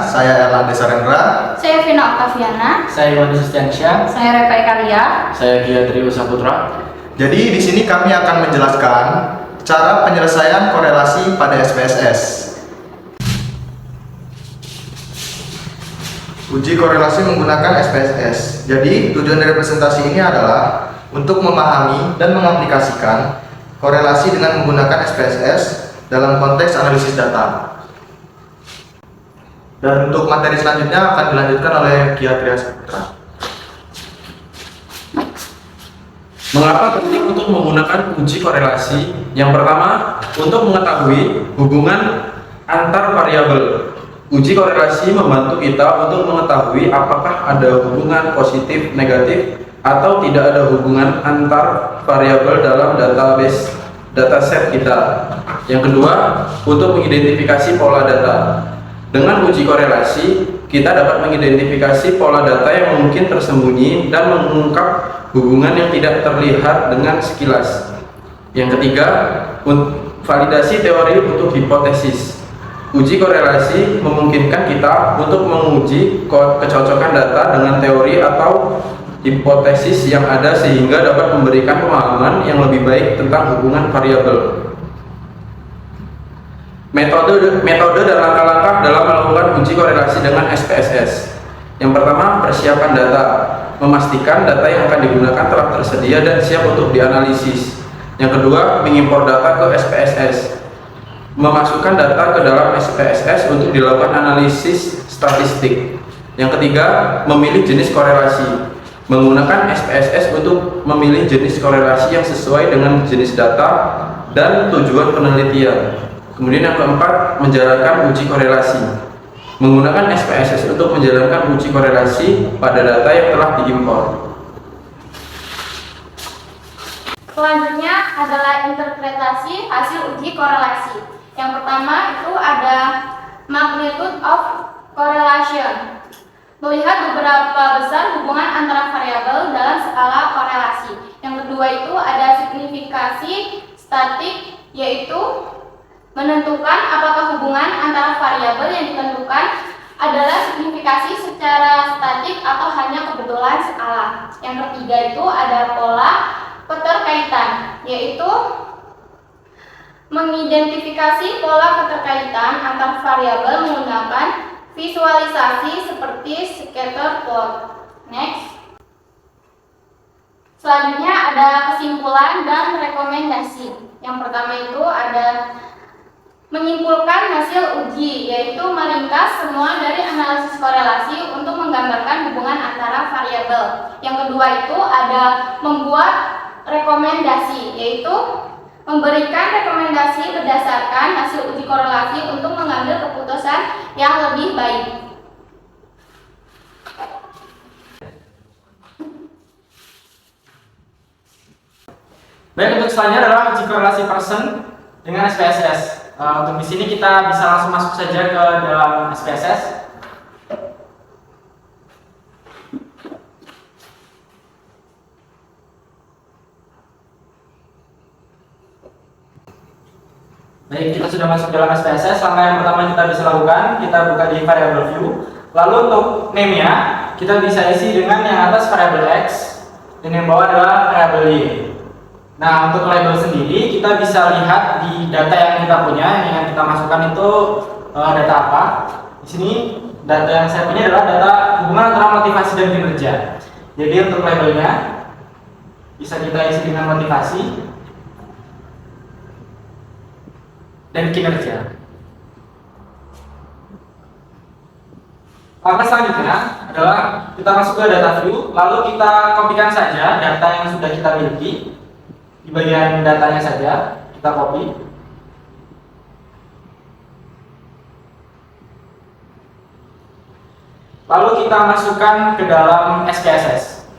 saya Erlanda Sarendra. Saya Vina Octaviana. Saya Iwan Sustiansyah. Saya Repa Ekalia. Saya Giatri Saputra. Jadi di sini kami akan menjelaskan cara penyelesaian korelasi pada SPSS. Uji korelasi menggunakan SPSS. Jadi tujuan dari presentasi ini adalah untuk memahami dan mengaplikasikan korelasi dengan menggunakan SPSS dalam konteks analisis data. Dan untuk materi selanjutnya akan dilanjutkan oleh Giatri Saputra. Mengapa penting untuk menggunakan uji korelasi? Yang pertama, untuk mengetahui hubungan antar variabel. Uji korelasi membantu kita untuk mengetahui apakah ada hubungan positif, negatif, atau tidak ada hubungan antar variabel dalam dataset kita. Yang kedua, untuk mengidentifikasi pola data. Dengan uji korelasi, kita dapat mengidentifikasi pola data yang mungkin tersembunyi dan mengungkap hubungan yang tidak terlihat dengan sekilas. Yang ketiga, validasi teori untuk hipotesis. Uji korelasi memungkinkan kita untuk menguji kecocokan data dengan teori atau hipotesis yang ada sehingga dapat memberikan pemahaman yang lebih baik tentang hubungan variabel. Metode dan langkah-langkah dalam melakukan uji korelasi dengan SPSS. Yang pertama, persiapan data. Memastikan data yang akan digunakan telah tersedia dan siap untuk dianalisis. Yang kedua, mengimpor data ke SPSS. Memasukkan data ke dalam SPSS untuk dilakukan analisis statistik. Yang ketiga, memilih jenis korelasi. Menggunakan SPSS untuk memilih jenis korelasi yang sesuai dengan jenis data dan tujuan penelitian. Kemudian yang keempat, menjalankan uji korelasi. Menggunakan SPSS untuk menjalankan uji korelasi pada data yang telah diimpor. Selanjutnya adalah interpretasi hasil uji korelasi. Yang pertama itu ada magnitude of correlation. Melihat beberapa besar hubungan antara variabel dalam skala korelasi. Yang kedua itu ada signifikasi statik, yaitu menentukan apakah hubungan antara variabel yang ditentukan adalah signifikasi secara statik atau hanya kebetulan skala. Yang ketiga itu ada pola keterkaitan, yaitu mengidentifikasi pola keterkaitan antar variabel menggunakan visualisasi seperti scatter plot. Next. Selanjutnya ada kesimpulan dan rekomendasi. Yang pertama itu ada menyimpulkan hasil uji, yaitu meringkas semua dari analisis korelasi untuk menggambarkan hubungan antara variabel. Yang kedua itu ada membuat rekomendasi, yaitu memberikan rekomendasi berdasarkan hasil uji korelasi untuk mengambil keputusan yang lebih baik. Baik, untuk selanjutnya adalah uji korelasi person dengan SPSS. Untuk di sini kita bisa langsung masuk saja ke dalam SPSS. Baik, kita sudah masuk ke dalam SPSS. Langkah yang pertama kita bisa lakukan, kita buka di variable view. Lalu untuk name-nya, kita bisa isi dengan yang atas variable X dan yang bawah adalah variable Y. Nah, untuk label sendiri kita bisa lihat di data yang kita punya, yang kita masukkan itu data apa. Di sini data yang saya punya adalah data hubungan antara motivasi dan kinerja. Jadi untuk labelnya bisa kita isi dengan motivasi dan kinerja. Langkah selanjutnya adalah kita masuk ke data view, lalu kita kopikan saja data yang sudah kita miliki. Di bagian datanya saja kita copy. Lalu kita masukkan ke dalam SPSS.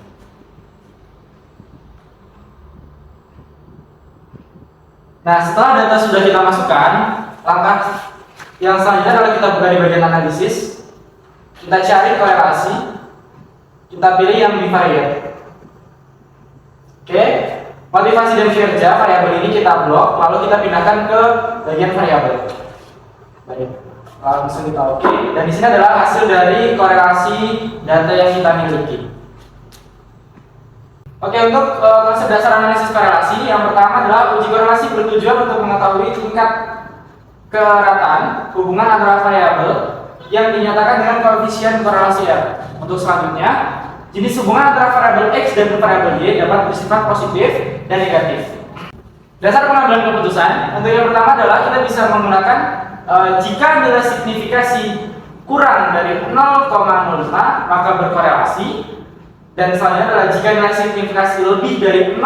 Nah, setelah data sudah kita masukkan, langkah yang selanjutnya adalah kita buka di bagian analisis. Kita cari korelasi. Kita pilih yang bivariate. Oke. Motivasi dan kinerja variabel ini kita blok, lalu kita pindahkan ke bagian variabel. Baik. Langsung kita oke. Dan di sini adalah hasil dari korelasi data yang kita miliki. Oke, untuk konsep dasar analisis korelasi, yang pertama adalah uji korelasi bertujuan untuk mengetahui tingkat kerataan hubungan antara variabel yang dinyatakan dengan koefisien korelasi R. Untuk selanjutnya, jenis hubungan antara variabel X dan variabel Y dapat bersifat positif dan negatif. Dasar pengambilan keputusan, untuk yang pertama adalah kita bisa menggunakan jika nilai signifikasi kurang dari 0,05 maka berkorelasi. Dan selanjutnya adalah jika nilai signifikasi lebih dari 0,05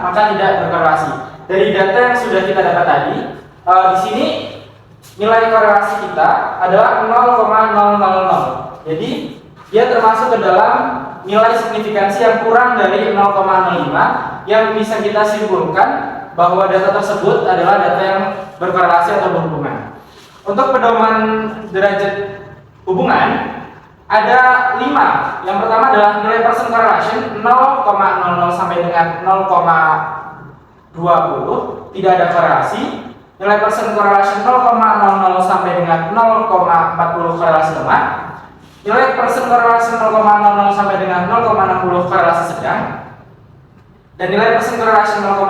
maka tidak berkorelasi. Dari data yang sudah kita dapat tadi, di sini nilai korelasi kita adalah 0,000. Jadi dia termasuk ke dalam nilai signifikansi yang kurang dari 0,05 yang bisa kita simpulkan bahwa data tersebut adalah data yang berkorelasi atau berhubungan. Untuk pedoman derajat hubungan ada 5. Yang pertama adalah nilai percent correlation 0,00 sampai dengan 0,20 tidak ada korelasi. Nilai percent correlation 0,00 sampai dengan 0,40 korelasi lemah. Nilai percent correlation 0,00 sampai dengan 0,60 korelasi sedang. Dan nilai percent correlation 0,00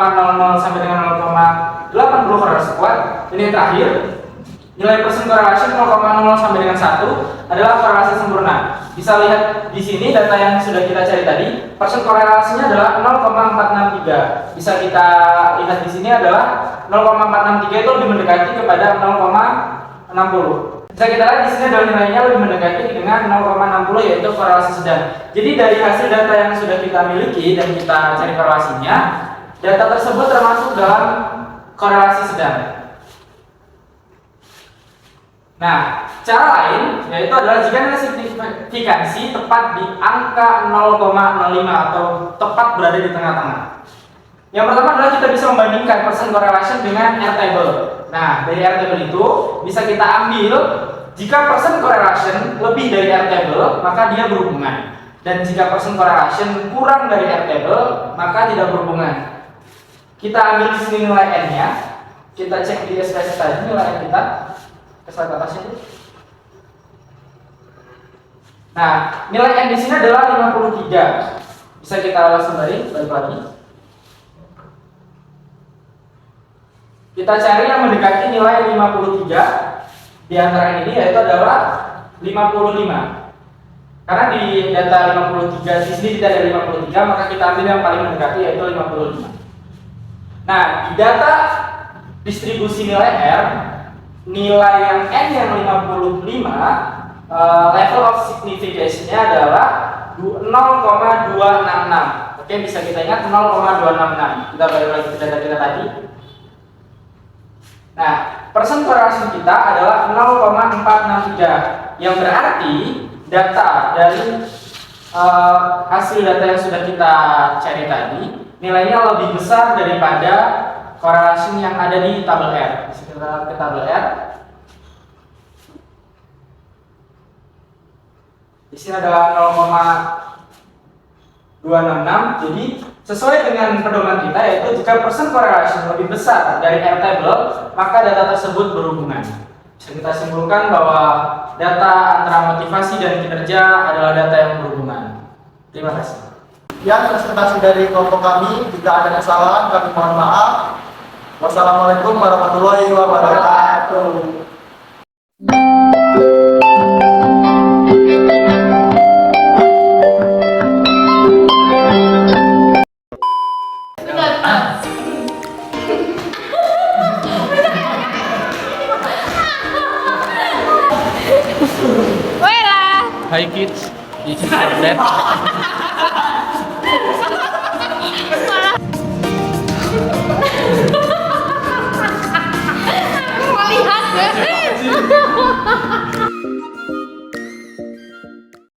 sampai dengan 0,80 korelasi kuat. Ini yang terakhir. Nilai percent correlation 0,0 sampai dengan 1 adalah korelasi sempurna. Bisa lihat di sini data yang sudah kita cari tadi, persen korelasinya adalah 0,463. Bisa kita lihat di sini adalah 0,463 itu lebih mendekati kepada 0,60. Bisa kita lihat di sini adalah nilainya lebih mendekati dengan 0,60 yaitu korelasi sedang. Jadi dari hasil data yang sudah kita miliki dan kita cari korelasinya, data tersebut termasuk dalam korelasi sedang. Nah, cara lain yaitu adalah jika nilai signifikansi tepat di angka 0,05 atau tepat berada di tengah-tengah. Yang pertama adalah kita bisa membandingkan percent correlation dengan R table. Nah, dari R table itu bisa kita ambil jika percent correlation lebih dari R table, maka dia berhubungan. Dan jika percent correlation kurang dari R table, maka tidak berhubungan. Kita ambil di sini nilai N-nya. Kita cek di SPSS tadi nilai N kita. Slide atasnya itu. Nah, nilai N di sini adalah 53. Bisa kita langsung balik lagi. Kita cari yang mendekati nilai 53 di antara ini yaitu adalah 55. Karena di data 53 di sini tidak ada 53, maka kita ambil yang paling mendekati yaitu 55. Nah, di data distribusi nilai R, nilai yang N yang 55 level of signification-nya adalah 0,266. Oke, bisa kita ingat 0,266. Kita balik lagi ke data kita tadi. Nah, persen korelasi kita adalah 0,463 yang berarti data dari hasil data yang sudah kita cari tadi nilainya lebih besar daripada korelasi yang ada di tabel R. Bisa kita lihat ke tabel R. Di sini adalah 0,266. Jadi sesuai dengan pedoman kita yaitu jika persen korelasi lebih besar dari R table, maka data tersebut berhubungan. Bisa kita simpulkan bahwa data antara motivasi dan kinerja adalah data yang berhubungan. Terima kasih. Sekian presentasi dari kelompok kami. Jika ada kesalahan, kami mohon maaf. Wassalamualaikum warahmatullahi wabarakatuh. Hi kids, this is your dad. Melihat ya.